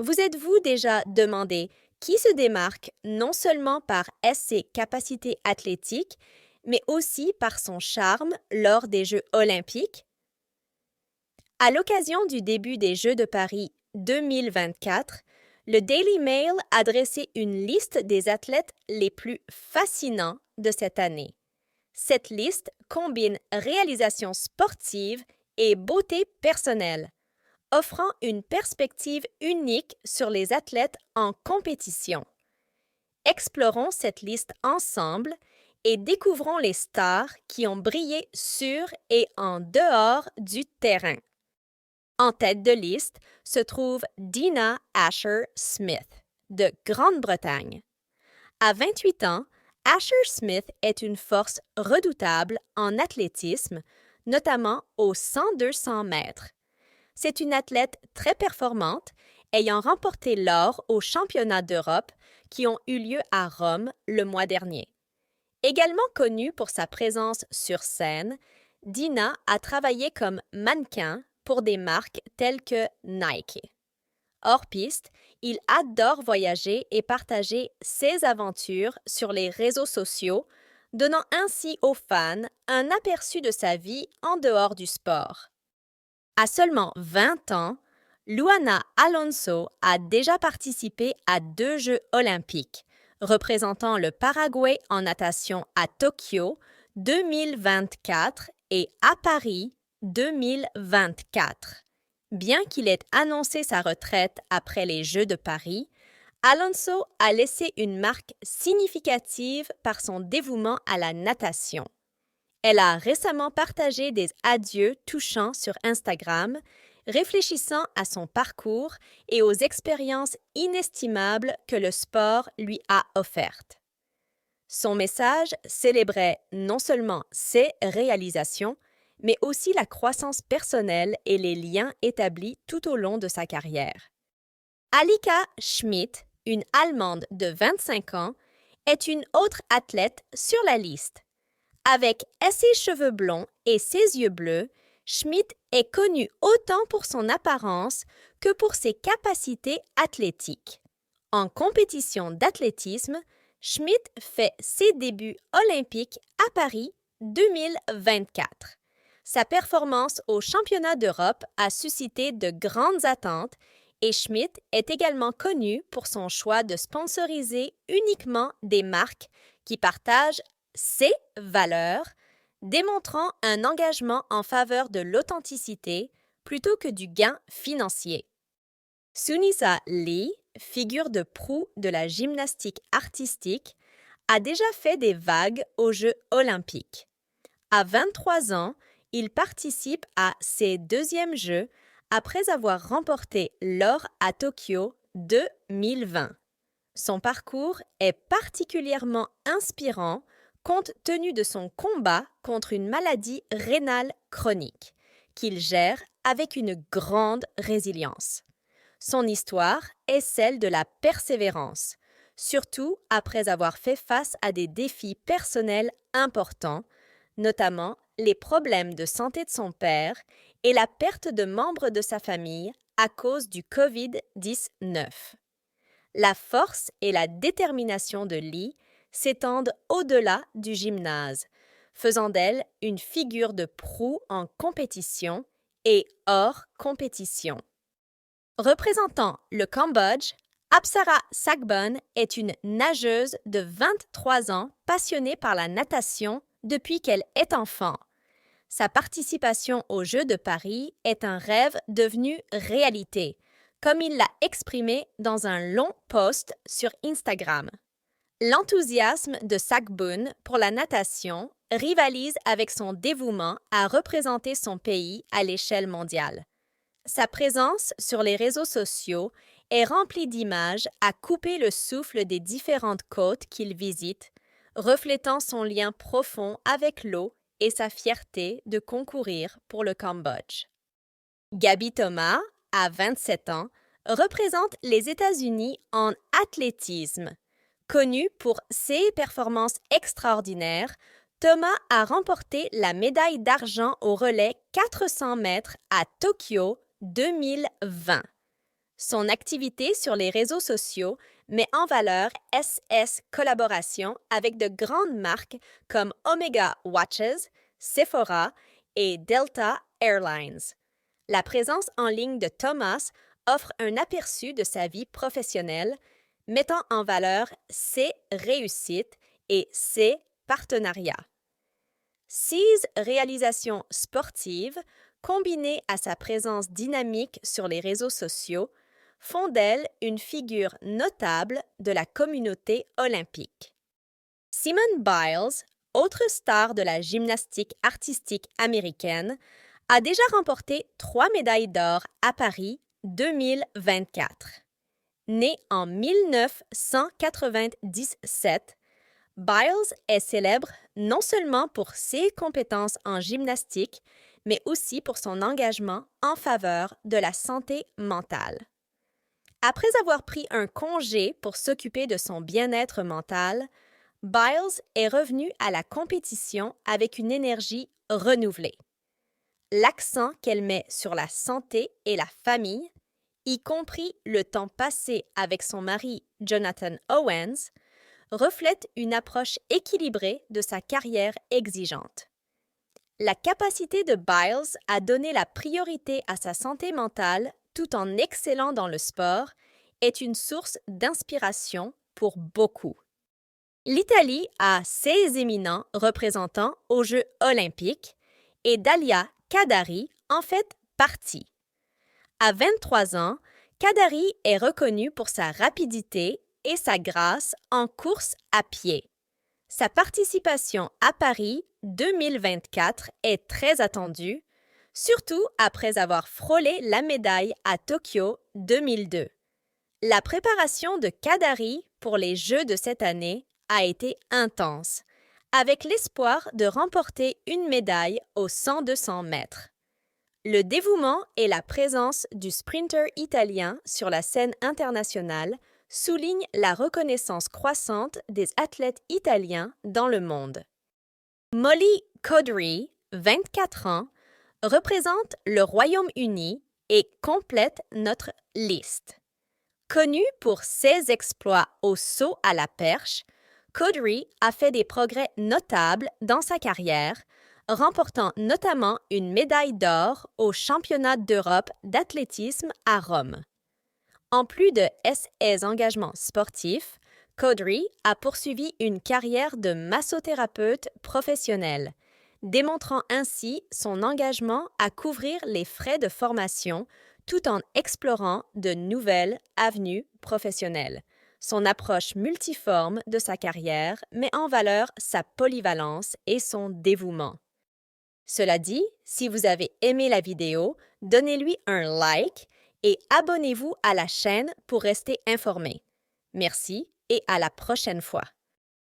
Vous êtes-vous déjà demandé qui se démarque non seulement par ses capacités athlétiques, mais aussi par son charme lors des Jeux olympiques? À l'occasion du début des Jeux de Paris 2024, le Daily Mail a dressé une liste des athlètes les plus fascinants de cette année. Cette liste combine réalisation sportive et beauté personnelle, offrant une perspective unique sur les athlètes en compétition. Explorons cette liste ensemble et découvrons les stars qui ont brillé sur et en dehors du terrain. En tête de liste se trouve Dina Asher Smith, de Grande-Bretagne. À 28 ans, Asher Smith est une force redoutable en athlétisme, notamment aux 100-200 mètres. C'est une athlète très performante, ayant remporté l'or aux championnats d'Europe qui ont eu lieu à Rome le mois dernier. Également connue pour sa présence sur scène, Dina a travaillé comme mannequin pour des marques telles que Nike. Hors piste, il adore voyager et partager ses aventures sur les réseaux sociaux, donnant ainsi aux fans un aperçu de sa vie en dehors du sport. À seulement 20 ans, Luana Alonso a déjà participé à 2 Jeux olympiques, représentant le Paraguay en natation à Tokyo 2024 et à Paris 2024. Bien qu'il ait annoncé sa retraite après les Jeux de Paris, Alonso a laissé une marque significative par son dévouement à la natation. Elle a récemment partagé des adieux touchants sur Instagram, réfléchissant à son parcours et aux expériences inestimables que le sport lui a offertes. Son message célébrait non seulement ses réalisations, mais aussi la croissance personnelle et les liens établis tout au long de sa carrière. Alika Schmidt, une Allemande de 25 ans, est une autre athlète sur la liste. Avec ses cheveux blonds et ses yeux bleus, Schmidt est connue autant pour son apparence que pour ses capacités athlétiques. En compétition d'athlétisme, Schmidt fait ses débuts olympiques à Paris 2024. Sa performance aux championnats d'Europe a suscité de grandes attentes et Schmidt est également connu pour son choix de sponsoriser uniquement des marques qui partagent ses valeurs, démontrant un engagement en faveur de l'authenticité plutôt que du gain financier. Sunisa Lee, figure de proue de la gymnastique artistique, a déjà fait des vagues aux Jeux olympiques. À 23 ans, il participe à ses deuxièmes Jeux après avoir remporté l'or à Tokyo 2020. Son parcours est particulièrement inspirant compte tenu de son combat contre une maladie rénale chronique, qu'il gère avec une grande résilience. Son histoire est celle de la persévérance, surtout après avoir fait face à des défis personnels importants, notamment les problèmes de santé de son père et la perte de membres de sa famille à cause du COVID-19. La force et la détermination de Lee s'étendent au-delà du gymnase, faisant d'elle une figure de proue en compétition et hors compétition. Représentant le Cambodge, Apsara Sagbon est une nageuse de 23 ans passionnée par la natation depuis qu'elle est enfant. Sa participation aux Jeux de Paris est un rêve devenu réalité, comme il l'a exprimé dans un long post sur Instagram. L'enthousiasme de Sagbon pour la natation rivalise avec son dévouement à représenter son pays à l'échelle mondiale. Sa présence sur les réseaux sociaux est remplie d'images à couper le souffle des différentes côtes qu'il visite, reflétant son lien profond avec l'eau et sa fierté de concourir pour le Cambodge. Gaby Thomas, à 27 ans, représente les États-Unis en athlétisme. Connu pour ses performances extraordinaires, Thomas a remporté la médaille d'argent au relais 400 mètres à Tokyo 2020. Son activité sur les réseaux sociaux met en valeur SS Collaboration avec de grandes marques comme Omega Watches, Sephora et Delta Airlines. La présence en ligne de Thomas offre un aperçu de sa vie professionnelle, mettant en valeur ses réussites et ses partenariats. Ses réalisations sportives, combinées à sa présence dynamique sur les réseaux sociaux, font d'elle une figure notable de la communauté olympique. Simone Biles, autre star de la gymnastique artistique américaine, a déjà remporté 3 médailles d'or à Paris 2024. Née en 1997, Biles est célèbre non seulement pour ses compétences en gymnastique, mais aussi pour son engagement en faveur de la santé mentale. Après avoir pris un congé pour s'occuper de son bien-être mental, Biles est revenue à la compétition avec une énergie renouvelée. L'accent qu'elle met sur la santé et la famille, y compris le temps passé avec son mari Jonathan Owens, reflète une approche équilibrée de sa carrière exigeante. La capacité de Biles à donner la priorité à sa santé mentale tout en excellant dans le sport est une source d'inspiration pour beaucoup. L'Italie a 16 éminents représentants aux Jeux olympiques et Dalia Kadari en fait partie. À 23 ans, Kadari est reconnue pour sa rapidité et sa grâce en course à pied. Sa participation à Paris 2024 est très attendue, surtout après avoir frôlé la médaille à Tokyo 2002. La préparation de Kadari pour les Jeux de cette année a été intense, avec l'espoir de remporter une médaille aux 100-200 mètres. Le dévouement et la présence du sprinter italien sur la scène internationale soulignent la reconnaissance croissante des athlètes italiens dans le monde. Molly Caudry, 24 ans, représente le Royaume-Uni et complète notre liste. Connue pour ses exploits au saut à la perche, Caudry a fait des progrès notables dans sa carrière, remportant notamment une médaille d'or aux Championnats d'Europe d'athlétisme à Rome. En plus de ses engagements sportifs, Caudry a poursuivi une carrière de massothérapeute professionnelle, démontrant ainsi son engagement à couvrir les frais de formation tout en explorant de nouvelles avenues professionnelles. Son approche multiforme de sa carrière met en valeur sa polyvalence et son dévouement. Cela dit, si vous avez aimé la vidéo, donnez-lui un like et abonnez-vous à la chaîne pour rester informé. Merci et à la prochaine fois.